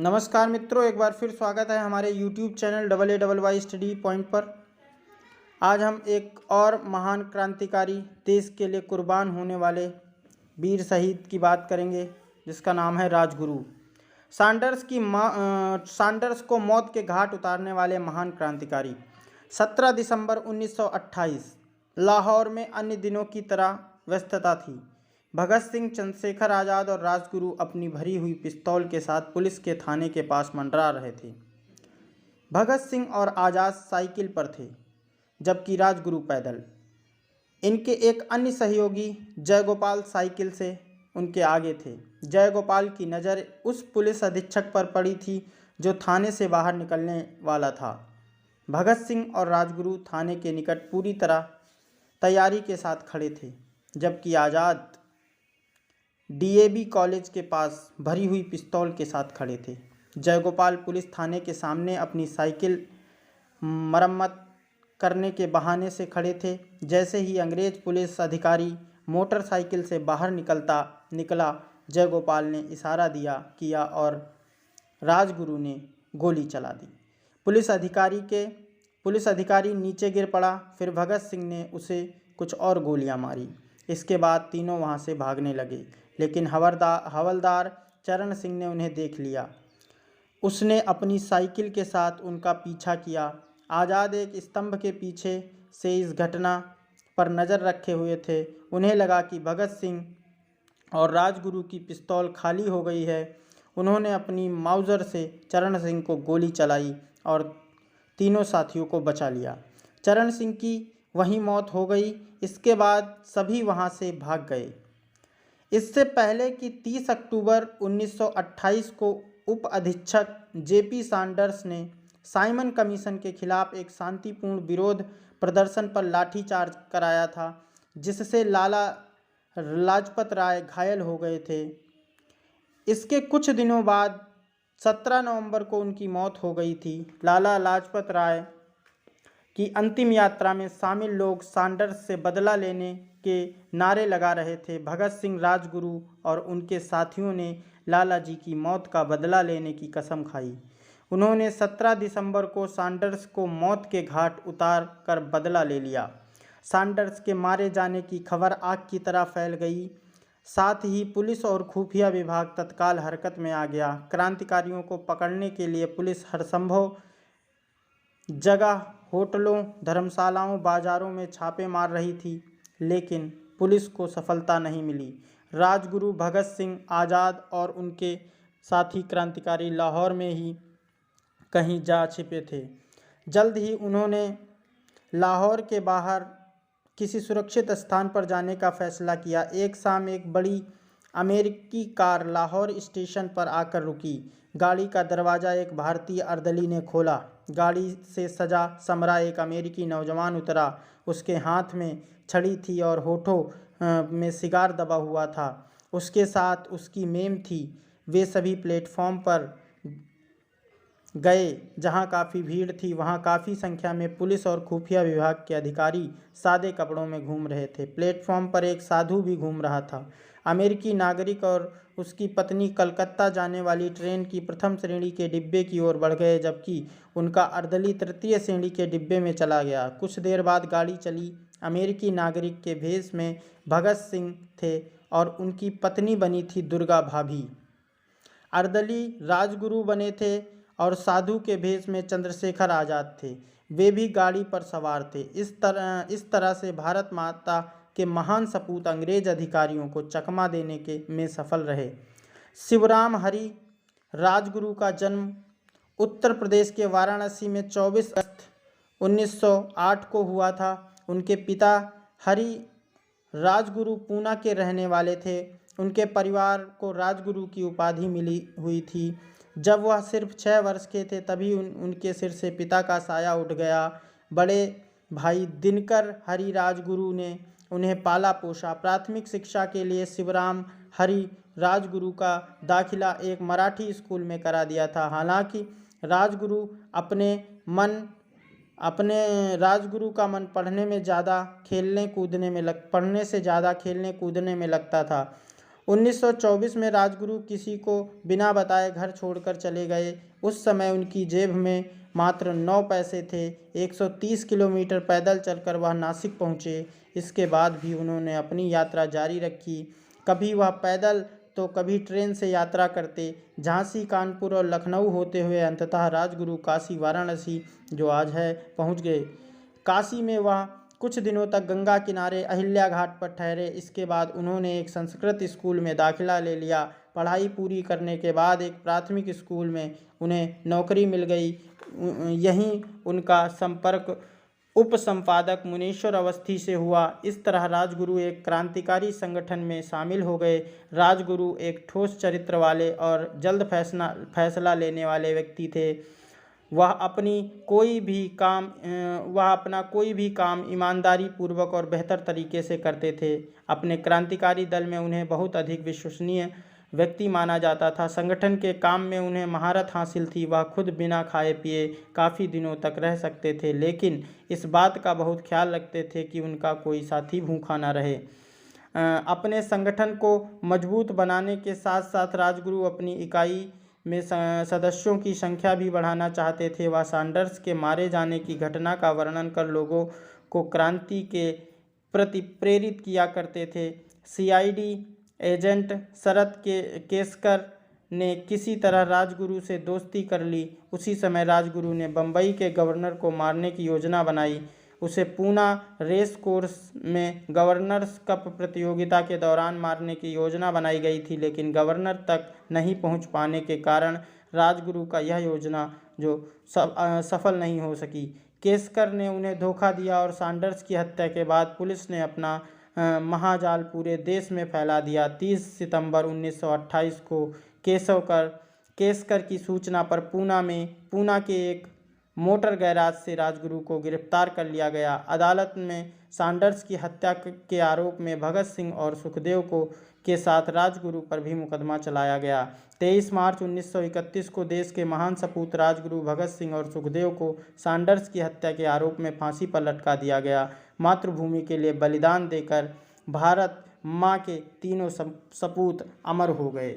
नमस्कार मित्रों, एक बार फिर स्वागत है हमारे YouTube channel AAY study point पर। आज हम एक और महान क्रांतिकारी, देश के लिए कुर्बान होने वाले वीर शहीद की बात करेंगे, जिसका नाम है राजगुरु। सैंडर्स को मौत के घाट उतारने वाले महान क्रांतिकारी। 17 दिसंबर 1928 लाहौर में अन्य दिनों की तरह व्यस्तता थी। भगत सिंह, चंद्रशेखर आज़ाद और राजगुरु अपनी भरी हुई पिस्तौल के साथ पुलिस के थाने के पास मंडरा रहे थे। भगत सिंह और आज़ाद साइकिल पर थे, जबकि राजगुरु पैदल। इनके एक अन्य सहयोगी जयगोपाल साइकिल से उनके आगे थे। जयगोपाल की नज़र उस पुलिस अधीक्षक पर पड़ी थी जो थाने से बाहर निकलने वाला था। भगत सिंह और राजगुरु थाने के निकट पूरी तरह तैयारी के साथ खड़े थे, जबकि आज़ाद DAV कॉलेज के पास भरी हुई पिस्तौल के साथ खड़े थे। जयगोपाल पुलिस थाने के सामने अपनी साइकिल मरम्मत करने के बहाने से खड़े थे। जैसे ही अंग्रेज पुलिस अधिकारी मोटरसाइकिल से बाहर निकला, जयगोपाल ने इशारा किया और राजगुरु ने गोली चला दी। पुलिस अधिकारी नीचे गिर पड़ा। फिर भगत सिंह ने उसे कुछ और गोलियां मारी। इसके बाद तीनों वहां से भागने लगे, लेकिन हवलदार चरण सिंह ने उन्हें देख लिया। उसने अपनी साइकिल के साथ उनका पीछा किया। आज़ाद एक स्तंभ के पीछे से इस घटना पर नज़र रखे हुए थे। उन्हें लगा कि भगत सिंह और राजगुरु की पिस्तौल खाली हो गई है। उन्होंने अपनी माउजर से चरण सिंह को गोली चलाई और तीनों साथियों को बचा लिया। चरण सिंह की वहीं मौत हो गई। इसके बाद सभी वहां से भाग गए। इससे पहले कि 30 अक्टूबर 1928 को उप अधीक्षक JP सैंडर्स ने साइमन कमीशन के खिलाफ एक शांतिपूर्ण विरोध प्रदर्शन पर लाठीचार्ज कराया था, जिससे लाला लाजपत राय घायल हो गए थे। इसके कुछ दिनों बाद 17 नवंबर को उनकी मौत हो गई थी। लाला लाजपत राय की अंतिम यात्रा में शामिल लोग सैंडर्स से बदला लेने के नारे लगा रहे थे। भगत सिंह, राजगुरु और उनके साथियों ने लाला जी की मौत का बदला लेने की कसम खाई। उन्होंने 17 दिसंबर को सैंडर्स को मौत के घाट उतार कर बदला ले लिया। सैंडर्स के मारे जाने की खबर आग की तरह फैल गई। साथ ही पुलिस और खुफिया विभाग तत्काल हरकत में आ गया। क्रांतिकारियों को पकड़ने के लिए पुलिस हरसंभव जगह, होटलों, धर्मशालाओं, बाजारों में छापे मार रही थी, लेकिन पुलिस को सफलता नहीं मिली। राजगुरु, भगत सिंह, आज़ाद और उनके साथी क्रांतिकारी लाहौर में ही कहीं जा छिपे थे। जल्द ही उन्होंने लाहौर के बाहर किसी सुरक्षित स्थान पर जाने का फैसला किया। एक शाम एक बड़ी अमेरिकी कार लाहौर स्टेशन पर आकर रुकी। गाड़ी का दरवाज़ा एक भारतीय अर्दली ने खोला। गाड़ी से सजा समरा एक अमेरिकी नौजवान उतरा। उसके हाथ में छड़ी थी और होठों में सिगार दबा हुआ था। उसके साथ उसकी मेम थी। वे सभी प्लेटफॉर्म पर गए। जहां काफ़ी भीड़ थी, वहां काफ़ी संख्या में पुलिस और खुफिया विभाग के अधिकारी सादे कपड़ों में घूम रहे थे। प्लेटफॉर्म पर एक साधु भी घूम रहा था। अमेरिकी नागरिक और उसकी पत्नी कलकत्ता जाने वाली ट्रेन की प्रथम श्रेणी के डिब्बे की ओर बढ़ गए, जबकि उनका अर्दली तृतीय श्रेणी के डिब्बे में चला गया। कुछ देर बाद गाड़ी चली। अमेरिकी नागरिक के भेष में भगत सिंह थे और उनकी पत्नी बनी थी दुर्गा भाभी। अर्दली राजगुरु बने थे और साधु के भेष में चंद्रशेखर आज़ाद थे। वे भी गाड़ी पर सवार थे। इस तरह से भारत माता के महान सपूत अंग्रेज अधिकारियों को चकमा देने में सफल रहे। शिवराम हरि राजगुरु का जन्म उत्तर प्रदेश के वाराणसी में 24 अगस्त 1908 को हुआ था। उनके पिता हरि राजगुरु पूना के रहने वाले थे। उनके परिवार को राजगुरु की उपाधि मिली हुई थी। जब वह सिर्फ 6 वर्ष के थे, तभी उनके सिर से पिता का साया उठ गया। बड़े भाई दिनकर हरि राजगुरु ने उन्हें पाला पोसा। प्राथमिक शिक्षा के लिए शिवराम हरि राजगुरु का दाखिला एक मराठी स्कूल में करा दिया था। हालांकि राजगुरु का मन पढ़ने से ज़्यादा खेलने कूदने में लगता था। 1924 में राजगुरु किसी को बिना बताए घर छोड़कर चले गए। उस समय उनकी जेब में मात्र 9 पैसे थे। 130 किलोमीटर पैदल चलकर वह नासिक पहुँचे। इसके बाद भी उन्होंने अपनी यात्रा जारी रखी। कभी वह पैदल तो कभी ट्रेन से यात्रा करते। झांसी, कानपुर और लखनऊ होते हुए अंततः राजगुरु काशी, वाराणसी जो आज है, पहुँच गए। काशी में वह कुछ दिनों तक गंगा किनारे अहिल्या घाट पर ठहरे। इसके बाद उन्होंने एक संस्कृत स्कूल में दाखिला ले लिया। पढ़ाई पूरी करने के बाद एक प्राथमिक स्कूल में उन्हें नौकरी मिल गई। यहीं उनका संपर्क उपसंपादक मुनीश्वर अवस्थी से हुआ। इस तरह राजगुरु एक क्रांतिकारी संगठन में शामिल हो गए। राजगुरु एक ठोस चरित्र वाले और जल्द फैसला लेने वाले व्यक्ति थे। वह अपना कोई भी काम ईमानदारी पूर्वक और बेहतर तरीके से करते थे। अपने क्रांतिकारी दल में उन्हें बहुत अधिक विश्वसनीय व्यक्ति माना जाता था। संगठन के काम में उन्हें महारत हासिल थी। वह खुद बिना खाए पिए काफ़ी दिनों तक रह सकते थे, लेकिन इस बात का बहुत ख्याल रखते थे कि उनका कोई साथी भूखा न रहे। अपने संगठन को मजबूत बनाने के साथ साथ राजगुरु अपनी इकाई में सदस्यों की संख्या भी बढ़ाना चाहते थे। वह सैंडर्स के मारे जाने की घटना का वर्णन कर लोगों को क्रांति के प्रति प्रेरित किया करते थे। सीआईडी एजेंट शरद केसकर ने किसी तरह राजगुरु से दोस्ती कर ली। उसी समय राजगुरु ने बम्बई के गवर्नर को मारने की योजना बनाई। उसे पूना रेस कोर्स में गवर्नर्स कप प्रतियोगिता के दौरान मारने की योजना बनाई गई थी, लेकिन गवर्नर तक नहीं पहुंच पाने के कारण राजगुरु का यह योजना सफल नहीं हो सकी। केसकर ने उन्हें धोखा दिया और सैंडर्स की हत्या के बाद पुलिस ने अपना महाजाल पूरे देश में फैला दिया। 30 सितंबर 1928 को केसकर की सूचना पर पूना के एक मोटर गैराज से राजगुरु को गिरफ्तार कर लिया गया। अदालत में सैंडर्स की हत्या के आरोप में भगत सिंह और सुखदेव के साथ राजगुरु पर भी मुकदमा चलाया गया। 23 मार्च 1931 को देश के महान सपूत राजगुरु भगत सिंह और सुखदेव को सैंडर्स की हत्या के आरोप में फांसी पर लटका दिया गया। मातृभूमि के लिए बलिदान देकर भारत माँ के तीनों सपूत अमर हो गए।